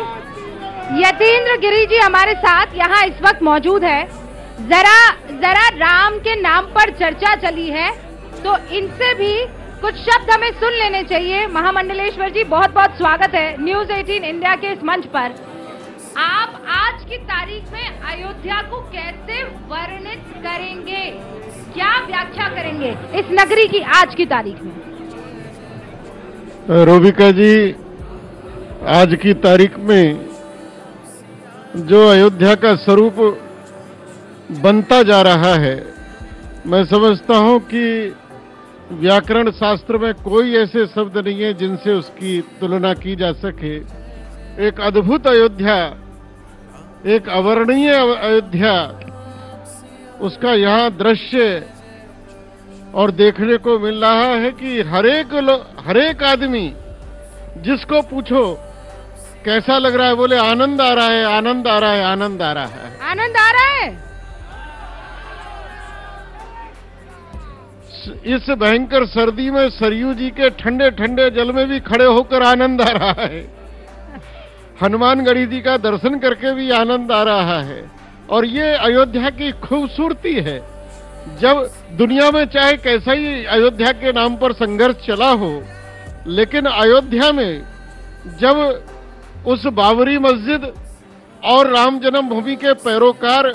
नमस्कार। यतीन्द्र गिरी जी हमारे साथ यहाँ इस वक्त मौजूद है। जरा राम के नाम पर चर्चा चली है, तो इनसे भी कुछ शब्द हमें सुन लेने चाहिए। महामंडलेश्वर जी, बहुत बहुत स्वागत है न्यूज 18 इंडिया के इस मंच पर। आप आज की तारीख में अयोध्या को कैसे वर्णित करेंगे, क्या व्याख्या करेंगे इस नगरी की आज की तारीख में? रोबिका जी, आज की तारीख में जो अयोध्या का स्वरूप बनता जा रहा है, मैं समझता हूं कि व्याकरण शास्त्र में कोई ऐसे शब्द नहीं है जिनसे उसकी तुलना की जा सके। एक अद्भुत अयोध्या, एक अवर्णनीय अयोध्या, उसका यहाँ दृश्य और देखने को मिल रहा है कि हर एक आदमी जिसको पूछो कैसा लग रहा है, बोले आनंद आ रहा है, आनंद आ रहा है, आनंद आ रहा है, आनंद आ रहा है। इस भयंकर सर्दी में सरयू जी के ठंडे ठंडे जल में भी खड़े होकर आनंद आ रहा है। हनुमानगढ़ी जी का दर्शन करके भी आनंद आ रहा है। और ये अयोध्या की खूबसूरती है। जब दुनिया में चाहे कैसा ही अयोध्या के नाम पर संघर्ष चला हो, लेकिन अयोध्या में जब उस बाबरी मस्जिद और राम जन्मभूमि के पैरोकार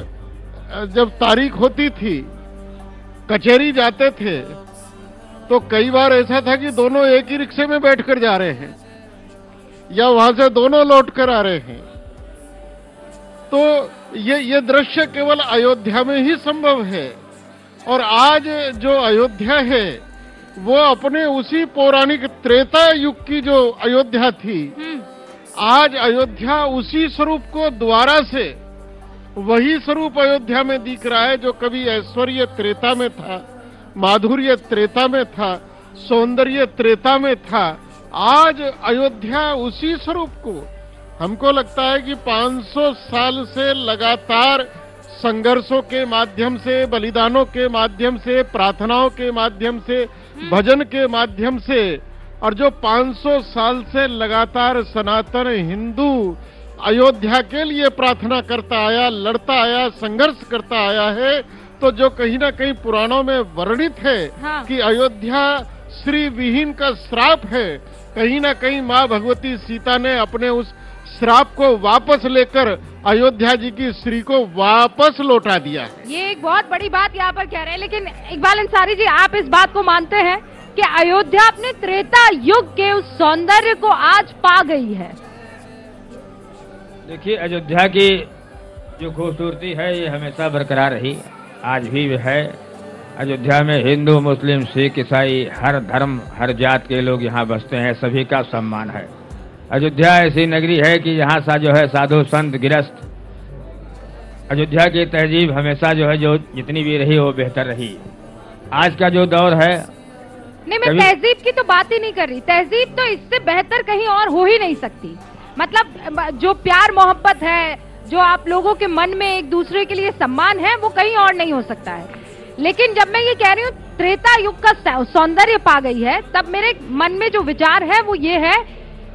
जब तारीख होती थी, कचहरी जाते थे, तो कई बार ऐसा था कि दोनों एक ही रिक्शे में बैठकर जा रहे हैं या वहां से दोनों लौट कर आ रहे हैं। तो ये दृश्य केवल अयोध्या में ही संभव है। और आज जो अयोध्या है वो अपने उसी पौराणिक त्रेता युग की जो अयोध्या थी, आज अयोध्या उसी स्वरूप को द्वारा से वही स्वरूप अयोध्या में दिख रहा है जो कभी ऐश्वर्य त्रेता में था, माधुर्य त्रेता में था, सौंदर्य त्रेता में था। आज अयोध्या उसी स्वरूप को, हमको लगता है कि 500 साल से लगातार संघर्षों के माध्यम से, बलिदानों के माध्यम से, प्रार्थनाओं के माध्यम से, भजन के माध्यम से, और जो 500 साल से लगातार सनातन हिंदू अयोध्या के लिए प्रार्थना करता आया, लड़ता आया, संघर्ष करता आया है, तो जो कहीं ना कहीं पुराणों में वर्णित है कि अयोध्या श्री विहीन का श्राप है, कहीं ना कहीं माँ भगवती सीता ने अपने उस श्राप को वापस लेकर अयोध्या जी की श्री को वापस लौटा दिया है। ये एक बहुत बड़ी बात यहाँ पर कह रहे हैं। लेकिन इकबाल अंसारी जी, आप इस बात को मानते हैं कि अयोध्या अपने त्रेता युग के उस सौंदर्य को आज पा गई है? देखिए, अयोध्या की जो खूबसूरती है ये हमेशा बरकरार रही, आज भी है। अयोध्या में हिंदू, मुस्लिम, सिख, ईसाई, हर धर्म, हर जात के लोग यहाँ बसते हैं, सभी का सम्मान है। अयोध्या ऐसी नगरी है कि यहाँ सा जो है साधु संत गृहस्थ, अयोध्या की तहजीब हमेशा जो है जो जितनी भी रही वो बेहतर रही। आज का जो दौर है, नहीं, मैं तहजीब की तो बात ही नहीं कर रही। तहजीब तो इससे बेहतर कहीं और हो ही नहीं सकती। मतलब जो प्यार मोहब्बत है, जो आप लोगों के मन में एक दूसरे के लिए सम्मान है, वो कहीं और नहीं हो सकता है। लेकिन जब मैं ये कह रही हूँ त्रेता युग का सौंदर्य पा गई है, तब मेरे मन में जो विचार है वो ये है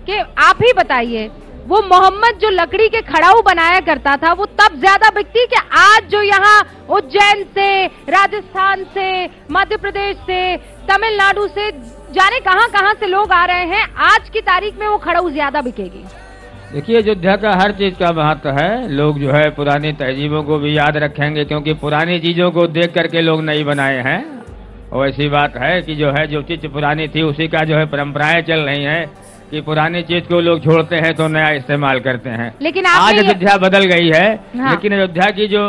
कि आप ही बताइए, वो मोहम्मद जो लकड़ी के खड़ाऊ बनाया करता था, वो तब ज्यादा बिकती कि आज जो यहाँ उज्जैन से, राजस्थान से, मध्य प्रदेश से, तमिलनाडु से, जाने कहां से लोग आ रहे हैं, आज की तारीख में वो खड़ाऊ ज्यादा बिकेगी? देखिए, अयोध्या का हर चीज का महत्व है। लोग जो है पुरानी तहजीबों को भी याद रखेंगे, क्योंकि पुरानी चीजों को देख करके लोग नई बनाए हैं। और ऐसी बात है कि जो है जो चीज पुरानी थी उसी का जो है परंपराएं चल रही हैं कि पुरानी चीज को लोग छोड़ते हैं तो नया इस्तेमाल करते हैं। लेकिन आज अयोध्या बदल गई है। लेकिन अयोध्या की जो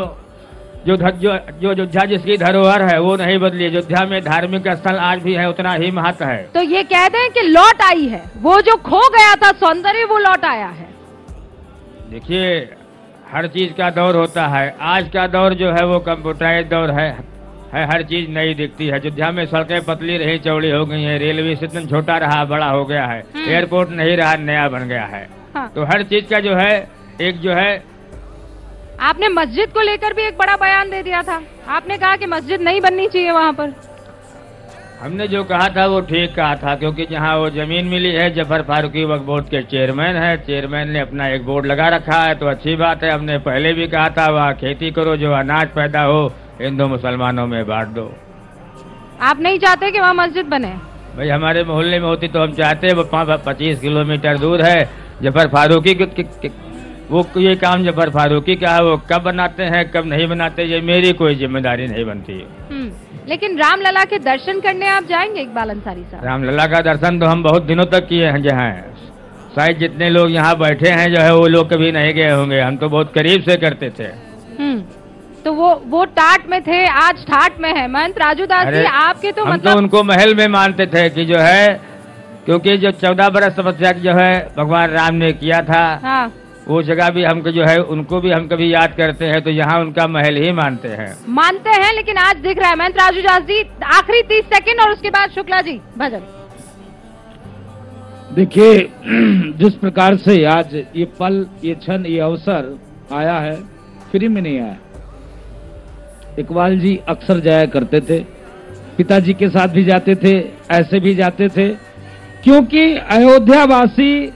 अयोध्या जिसकी धरोहर है वो नहीं बदली। अयोध्या में धार्मिक स्थल आज भी है, उतना ही महत्व है। तो ये कह दें कि लौट आई है, वो जो खो गया था सौंदर्य, वो लौट आया है। देखिए, हर चीज का दौर होता है। आज का दौर जो है वो कंप्यूटराइज दौर है, हर चीज नई दिखती है। अयोध्या में सड़कें पतली रही, चौड़ी हो गई है, रेलवे स्टेशन छोटा रहा, बड़ा हो गया है, एयरपोर्ट नहीं रहा, नया बन गया है। तो हर चीज का जो है एक जो है, आपने मस्जिद को लेकर भी एक बड़ा बयान दे दिया था। आपने कहा कि मस्जिद नहीं बननी चाहिए वहां पर। हमने जो कहा था वो ठीक कहा था, क्योंकि जहाँ वो जमीन मिली है, जफर फारूकी वक्फ बोर्ड के चेयरमैन है, चेयरमैन ने अपना एक बोर्ड लगा रखा है, तो अच्छी बात है। हमने पहले भी कहा था वहाँ खेती करो, जो अनाज पैदा हो हिंदू मुसलमानों में बांट दो। आप नहीं चाहते कि वहाँ मस्जिद बने? भाई हमारे मोहल्ले में होती तो हम चाहते, वो 25 किलोमीटर दूर है। जफर फारूकी वो ये काम जफर फारूकी का है, वो कब बनाते हैं कब नहीं बनाते, ये मेरी कोई जिम्मेदारी नहीं बनती। लेकिन रामलला के दर्शन करने आप जाएंगे इकबाल अंसारी साहब? रामलला का दर्शन तो हम बहुत दिनों तक किए हैं। जहाँ शायद जितने लोग यहाँ बैठे हैं जो है वो लोग कभी नहीं गए होंगे, हम तो बहुत करीब से करते थे। तो वो टाट में थे, आज ठाट में है। महंत राजू दास जी आपके तो मतलब तो उनको महल में मानते थे कि जो है, क्योंकि जो 14 बरस तपस्या जो है भगवान राम ने किया था, हाँ। वो जगह भी हमको जो है उनको भी हम कभी याद करते हैं, तो यहाँ उनका महल ही मानते हैं। लेकिन आज दिख रहा है महंत राजू दास जी, आखिरी 30 सेकंड और उसके बाद शुक्ला जी भजन। देखिए जिस प्रकार से आज ये पल, ये क्षण, ये अवसर आया है, फ्री में नहीं आया। इकबाल जी अक्सर जाया करते थे, पिताजी के साथ भी जाते थे, ऐसे भी जाते थे, क्योंकि अयोध्यावासी,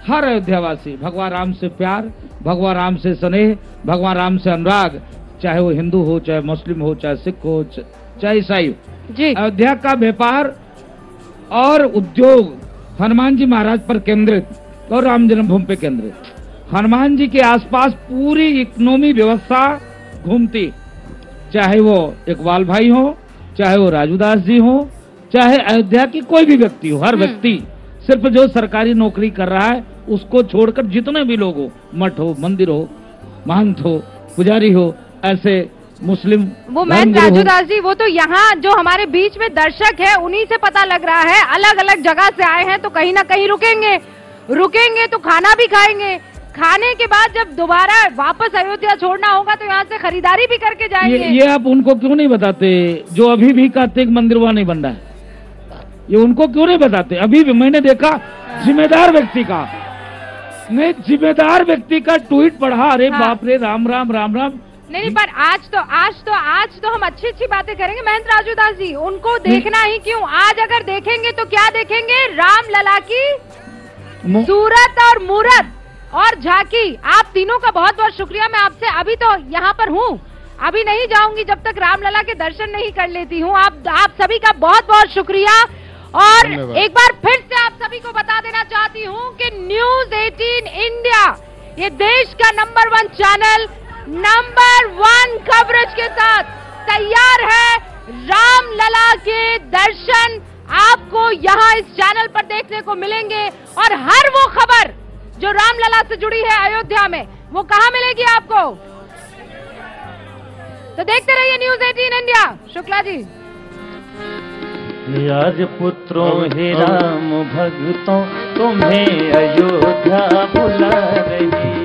हर अयोध्यावासी भगवान राम से प्यार, भगवान राम से स्नेह, भगवान राम से अनुराग, चाहे वो हिंदू हो, चाहे मुस्लिम हो, चाहे सिख हो, चाहे ईसाई हो। अयोध्या का व्यापार और उद्योग हनुमान जी महाराज पर केंद्रित और राम जन्मभूमि पे केंद्रित। हनुमान जी के आसपास पूरी इकोनॉमी व्यवस्था घूमती, चाहे वो इकबाल भाई हो, चाहे वो राजूदास जी हो, चाहे अयोध्या की कोई भी व्यक्ति हो। हर व्यक्ति सिर्फ जो सरकारी नौकरी कर रहा है उसको छोड़कर जितने भी लोग हो, मठ हो, मंदिर हो, महंत हो, पुजारी हो, ऐसे मुस्लिम, वो महंत राजूदास जी, वो तो यहाँ जो हमारे बीच में दर्शक है उन्हीं से पता लग रहा है, अलग अलग जगह से आए हैं, तो कहीं ना कहीं रुकेंगे तो खाना भी खाएंगे, खाने के बाद जब दोबारा वापस अयोध्या छोड़ना होगा तो यहाँ से खरीदारी भी करके जाएंगे। ये आप उनको क्यों नहीं बताते, जो अभी भी कहते मंदिर वहाँ नहीं बन रहा है? ये उनको क्यों नहीं बताते? अभी भी मैंने देखा जिम्मेदार व्यक्ति का, नहीं जिम्मेदार व्यक्ति का ट्वीट पढ़ा, अरे बाप रे, राम राम राम राम। नहीं, पर आज तो हम अच्छी बातें करेंगे। महंत राजूदास जी, उनको देखना ही क्यों? आज अगर देखेंगे तो क्या देखेंगे? राम लला की सूरत और मूरत और झांकी। आप तीनों का बहुत बहुत शुक्रिया। मैं आपसे अभी तो यहाँ पर हूँ, अभी नहीं जाऊंगी जब तक रामलला के दर्शन नहीं कर लेती हूँ। आप सभी का बहुत बहुत शुक्रिया। और एक बार फिर से आप सभी को बता देना चाहती हूँ कि न्यूज 18 इंडिया, ये देश का नंबर 1 चैनल, नंबर 1 कवरेज के साथ तैयार है। रामलला के दर्शन आपको यहाँ इस चैनल पर देखने को मिलेंगे, और हर वो खबर जो रामलला से जुड़ी है अयोध्या में, वो कहाँ मिलेगी आपको? तो देखते रहिए न्यूज 18 इंडिया। शुक्ला जी। राजपुत्रों हे राम भक्तों, तुम्हें अयोध्या बुला रही।